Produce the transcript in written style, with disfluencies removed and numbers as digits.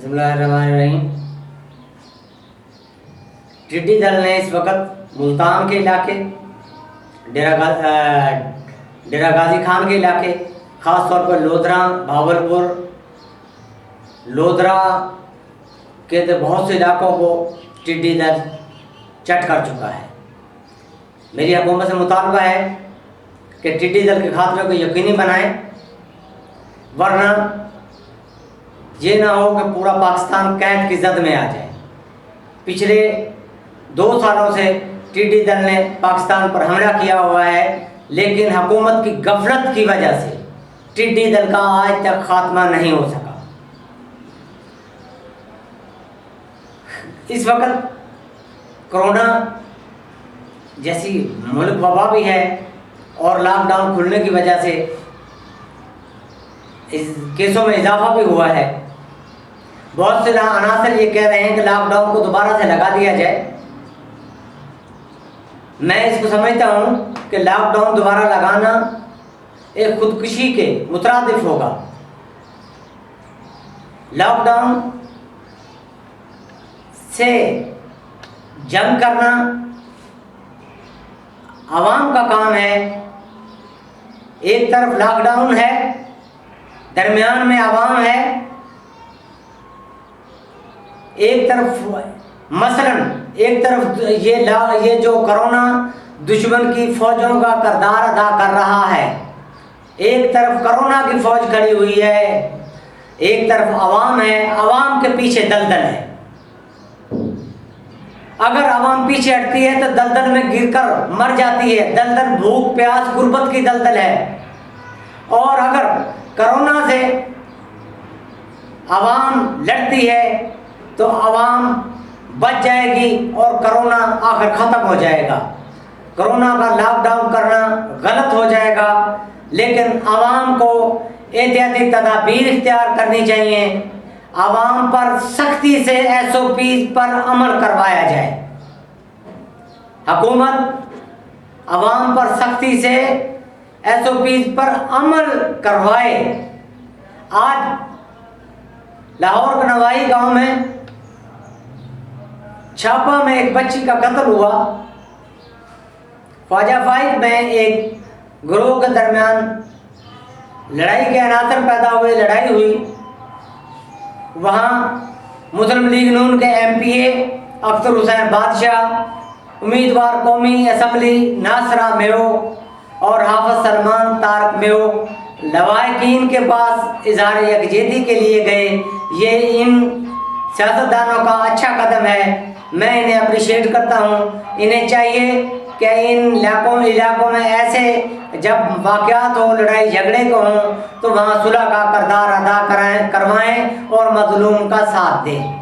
बिस्मिल्लाहिर्रहमानिर्रहीम। टिड्डी दल ने इस वक्त मुल्तान के इलाके, डेरा गाजी खान के इलाके, ख़ास तौर पर लोधरा, भावलपुर, लोधरा के बहुत से इलाकों को टिड्डी दल चट कर चुका है। मेरी हुकूमत से मुतालबा है कि टिड्डी दल के खात्मे को यकीनी बनाएं, वरना ये ना हो कि पूरा पाकिस्तान कैद की जद में आ जाए। पिछले 2 सालों से टिड्डी दल ने पाकिस्तान पर हमला किया हुआ है, लेकिन हुकूमत की गफलत की वजह से टिड्डी दल का आज तक खात्मा नहीं हो सका। इस वक्त कोरोना जैसी मुल्क वबा भी है और लॉकडाउन खुलने की वजह से इस केसों में इजाफा भी हुआ है। बहुत से अनासर ये कह रहे हैं कि लॉकडाउन को दोबारा से लगा दिया जाए। मैं इसको समझता हूँ कि लॉकडाउन दोबारा लगाना एक खुदकुशी के मुतरादिफ होगा। लॉकडाउन से जंग करना आवाम का काम है। एक तरफ लॉकडाउन है, दरमियान में आवाम है। एक तरफ मसलन एक तरफ ये जो कोरोना दुश्मन की फौजों का किरदार अदा कर रहा है, एक तरफ कोरोना की फौज खड़ी हुई है, एक तरफ आवाम है। आवाम के पीछे दलदल है। अगर आवाम पीछे हटती है तो दलदल में गिरकर मर जाती है। दलदल भूख प्यास गुर्बत की दलदल है। और अगर कोरोना से आवाम लड़ती है तो आवाम बच जाएगी और कोरोना आखिर ख़त्म हो जाएगा। कोरोना का लॉकडाउन करना गलत हो जाएगा, लेकिन आवाम को एहतियाती तदाबीर इख्तियार करनी चाहिए। आवाम पर सख्ती से SOP पर अमल करवाया जाए। हुकूमत आवाम पर सख्ती से SOP पर अमल करवाए। आज लाहौर के नवाई गांव में छापा में एक बच्ची का कत्ल हुआ। ख्वाजा 5 में एक गिरोह के दरमियान लड़ाई के अनासर पैदा हुए, लड़ाई हुई। वहाँ मुस्लिम लीग नून के MPA अख्तर हुसैन बादशाह, उम्मीदवार कौमी असम्बली नासरा मेओ और हाफिज सलमान तारक मेओ लवाहिकीन के पास इजहार यकजहती के लिए गए। ये इन सियासतदानों का अच्छा कदम है, मैं इन्हें अप्रिशिएट करता हूँ। इन्हें चाहिए कि इन इलाकों में ऐसे जब वाक़यात हो, लड़ाई झगड़े को हों, तो वहाँ सुलह का किरदार अदा करवाएं और मज़लूम का साथ दें।